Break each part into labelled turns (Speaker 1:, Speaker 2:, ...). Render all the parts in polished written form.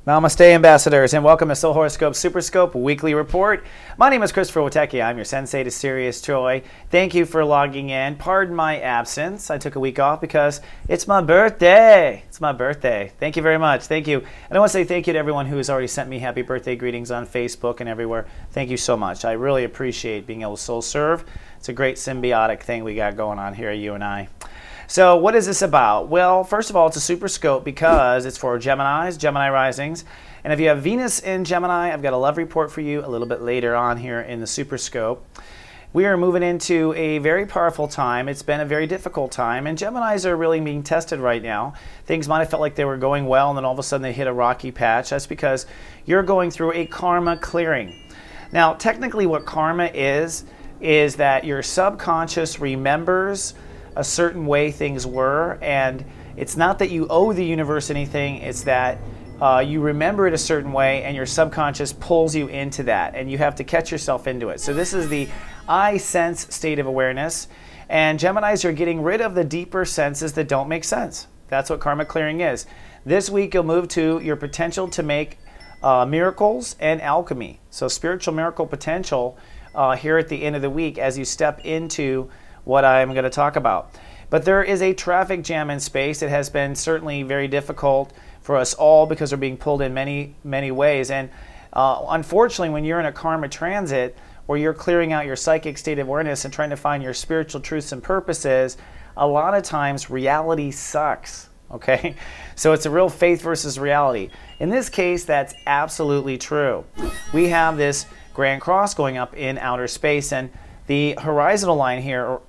Speaker 1: Namaste, ambassadors, and welcome to Soul Horoscope SuperScope Weekly Report. My name is Christopher Witecki. I'm your Sensei to Sirius Troy. Thank you for logging in. Pardon my absence. I took a week off because it's my birthday. It's my birthday. Thank you very much. Thank you. And I want to say thank you to everyone who has already sent me happy birthday greetings on Facebook and everywhere. Thank you so much. I really appreciate being able to soul serve. It's a great symbiotic thing we got going on here, you and I. So what is this about? Well, first of all, it's a super scope because it's for Geminis, Gemini Risings. And if you have Venus in Gemini, I've got a love report for you a little bit later on here in the super scope. We are moving into a very powerful time. It's been a very difficult time, and Geminis are really being tested right now. Things might have felt like they were going well, and then all of a sudden they hit a rocky patch. That's because you're going through a karma clearing. Now, technically what karma is that your subconscious remembers a certain way things were, and it's not that you owe the universe anything, it's that you remember it a certain way and your subconscious pulls you into that, and you have to catch yourself into it. So this is the I sense state of awareness, and Geminis are getting rid of the deeper senses that don't make sense. That's what karma clearing is. This week you'll move to your potential to make miracles and alchemy. So spiritual miracle potential here at the end of the week as you step into what I'm going to talk about. But there is a traffic jam in space. It has been certainly very difficult for us all because we're being pulled in many ways. And unfortunately, when you're in a karma transit where you're clearing out your psychic state of awareness and trying to find your spiritual truths and purposes, a lot of times reality sucks. Okay? So it's a real faith versus reality. In this case, that's absolutely true. We have this Grand Cross going up in outer space, and the horizontal line here,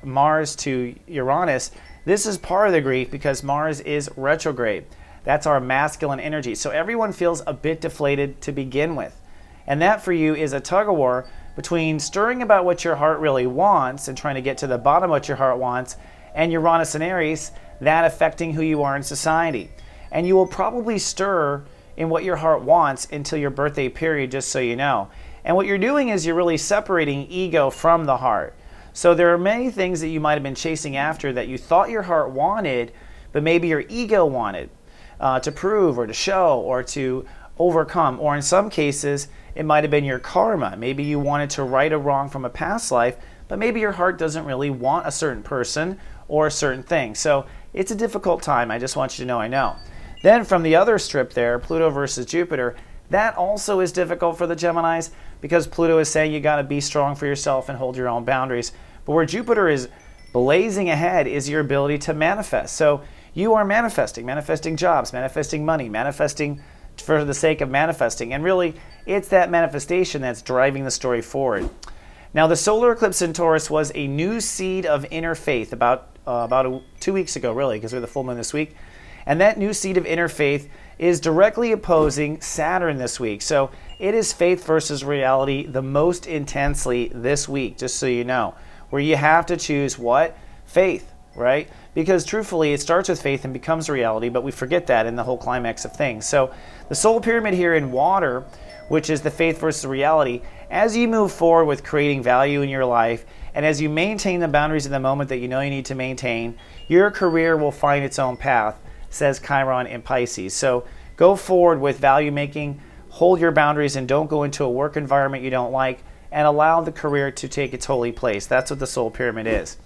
Speaker 1: Mars to Uranus, this is part of the grief because Mars is retrograde. That's our masculine energy. So everyone feels a bit deflated to begin with. And that for you is a tug of war between stirring about what your heart really wants and trying to get to the bottom of what your heart wants, and Uranus and Aries, that affecting who you are in society. And you will probably stir in what your heart wants until your birthday period, just so you know. And what you're doing is you're really separating ego from the heart. So there are many things that you might have been chasing after that you thought your heart wanted, but maybe your ego wanted to prove or to show or to overcome. Or in some cases, it might have been your karma. Maybe you wanted to right a wrong from a past life, but maybe your heart doesn't really want a certain person or a certain thing. So it's a difficult time. I just want you to know I know. Then from the other strip there, Pluto versus Jupiter, that also is difficult for the Geminis because Pluto is saying you got to be strong for yourself and hold your own boundaries. But where Jupiter is blazing ahead is your ability to manifest. So you are manifesting jobs, manifesting money, manifesting for the sake of manifesting. And really, it's that manifestation that's driving the story forward. Now, the solar eclipse in Taurus was a new seed of inner faith about 2 weeks ago, really, because we're the full moon this week. And that new seed of inner faith is directly opposing Saturn this week. So it is faith versus reality the most intensely this week, just so you know, where you have to choose what? Faith, right? Because truthfully, it starts with faith and becomes reality, but we forget that in the whole climax of things. So the soul pyramid here in water, which is the faith versus reality, as you move forward with creating value in your life, and as you maintain the boundaries in the moment that you know you need to maintain, your career will find its own path, says Chiron in Pisces. So go forward with value making, hold your boundaries, and don't go into a work environment you don't like, and allow the career to take its holy place. That's what the soul pyramid is.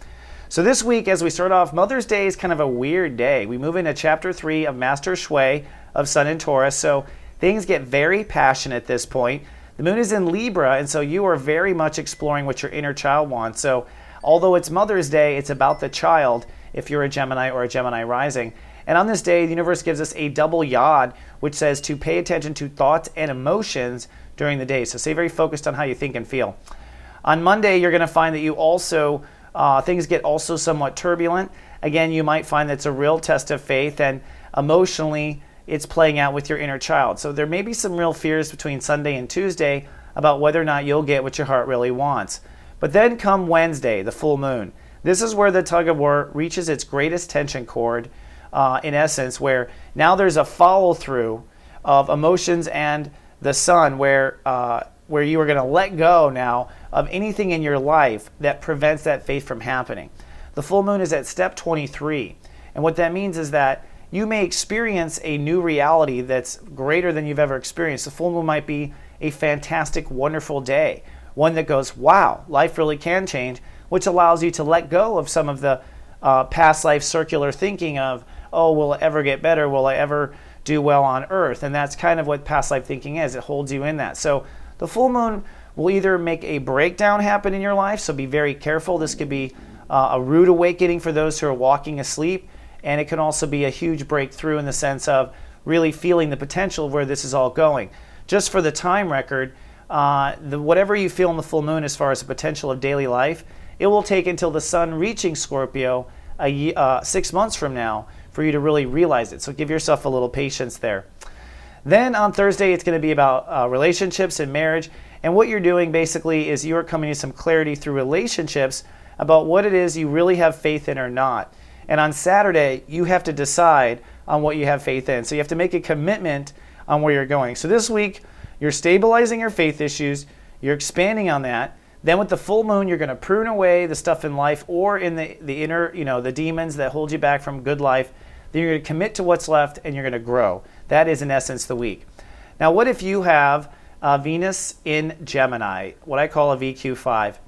Speaker 1: So this week, as we start off, Mother's Day is kind of a weird day. We move into chapter 3 of Master Shui of Sun in Taurus, so things get very passionate at this point. The moon is in Libra, and so you are very much exploring what your inner child wants. So although it's Mother's Day, it's about the child if you're a Gemini or a Gemini rising. And on this day, the universe gives us a double yod, which says to pay attention to thoughts and emotions during the day. So stay very focused on how you think and feel. On Monday, you're going to find that you also, things get also somewhat turbulent. Again, you might find that's a real test of faith, and emotionally, it's playing out with your inner child. So there may be some real fears between Sunday and Tuesday about whether or not you'll get what your heart really wants. But then come Wednesday, the full moon. This is where the tug of war reaches its greatest tension chord, in essence, where now there's a follow-through of emotions and the sun, where you are going to let go now of anything in your life that prevents that faith from happening. The full moon is at step 23, and what that means is that you may experience a new reality that's greater than you've ever experienced. The full moon might be a fantastic, wonderful day, one that goes, wow, life really can change, which allows you to let go of some of the past life circular thinking of, oh, will it ever get better? Will I ever do well on earth? And that's kind of what past life thinking is. It holds you in that. So the full moon will either make a breakdown happen in your life, so be very careful. This could be a rude awakening for those who are walking asleep, and it can also be a huge breakthrough in the sense of really feeling the potential of where this is all going. Just for the time record, whatever you feel in the full moon as far as the potential of daily life, it will take until the sun reaching Scorpio 6 months from now for you to really realize it. So give yourself a little patience there. Then on Thursday, it's going to be about relationships and marriage. And what you're doing basically is you're coming to some clarity through relationships about what it is you really have faith in or not. And on Saturday, you have to decide on what you have faith in. So you have to make a commitment on where you're going. So this week, you're stabilizing your faith issues. You're expanding on that. Then with the full moon, you're going to prune away the stuff in life or in the inner, the demons that hold you back from good life. Then you're going to commit to what's left and you're going to grow. That is, in essence, the week. Now, what if you have Venus in Gemini, what I call a VQ5?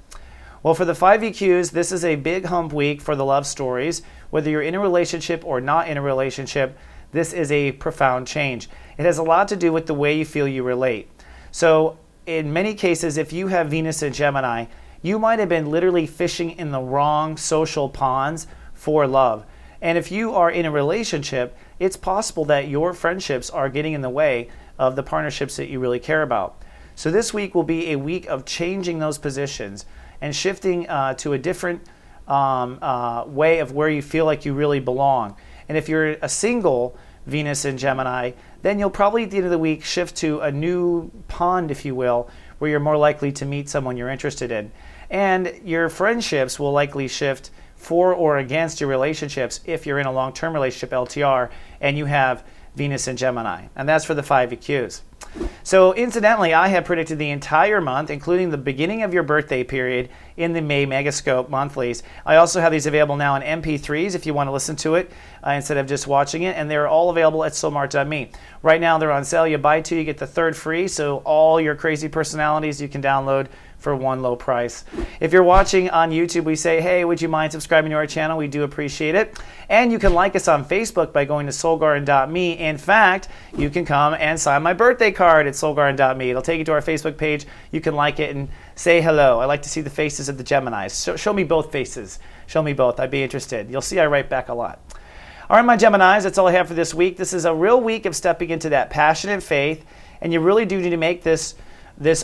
Speaker 1: Well, for the 5 VQs, this is a big hump week for the love stories. Whether you're in a relationship or not in a relationship, this is a profound change. It has a lot to do with the way you feel you relate. So in many cases, if you have Venus in Gemini, you might have been literally fishing in the wrong social ponds for love. And if you are in a relationship, it's possible that your friendships are getting in the way of the partnerships that you really care about. So this week will be a week of changing those positions and shifting to a different way of where you feel like you really belong. And if you're a single Venus in Gemini, then you'll probably at the end of the week shift to a new pond, if you will, where you're more likely to meet someone you're interested in. And your friendships will likely shift for or against your relationships if you're in a long-term relationship, LTR, and you have Venus in Gemini. And that's for the 5 EQs. So incidentally, I have predicted the entire month, including the beginning of your birthday period, in the May Megascope monthlies. I also have these available now in MP3s if you want to listen to it instead of just watching it, and they're all available at soulmart.me. Right now they're on sale. You buy 2, you get the 3rd free, so all your crazy personalities you can download for one low price. If you're watching on YouTube, we say, hey, would you mind subscribing to our channel? We do appreciate it. And you can like us on Facebook by going to soulgarden.me. In fact, you can come and sign my birthday card at soulgarden.me. It'll take you to our Facebook page. You can like it and say hello. I like to see the faces of the Geminis. So show me both faces. Show me both. I'd be interested. You'll see I write back a lot. All right, my Geminis, that's all I have for this week. This is a real week of stepping into that passionate faith, and you really do need to make this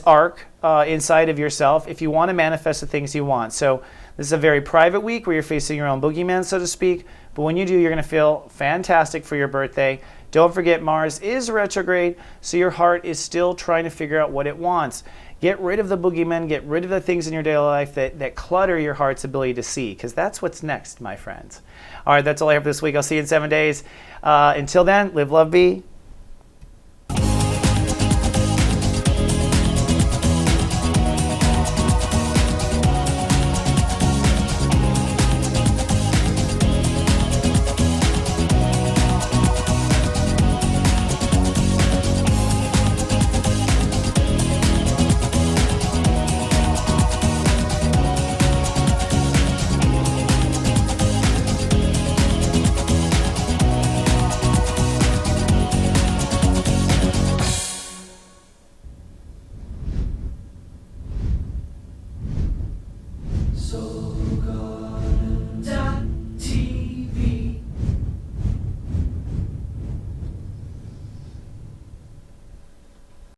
Speaker 1: arc inside of yourself if you want to manifest the things you want. So this is a very private week where you're facing your own boogeyman, so to speak. But when you do, you're going to feel fantastic for your birthday. Don't forget, Mars is retrograde, so your heart is still trying to figure out what it wants. Get rid of the boogeymen. Get rid of the things in your daily life that clutter your heart's ability to see, because that's what's next, my friends. All right, that's all I have for this week. I'll see you in 7 days. Until then, live, love, be.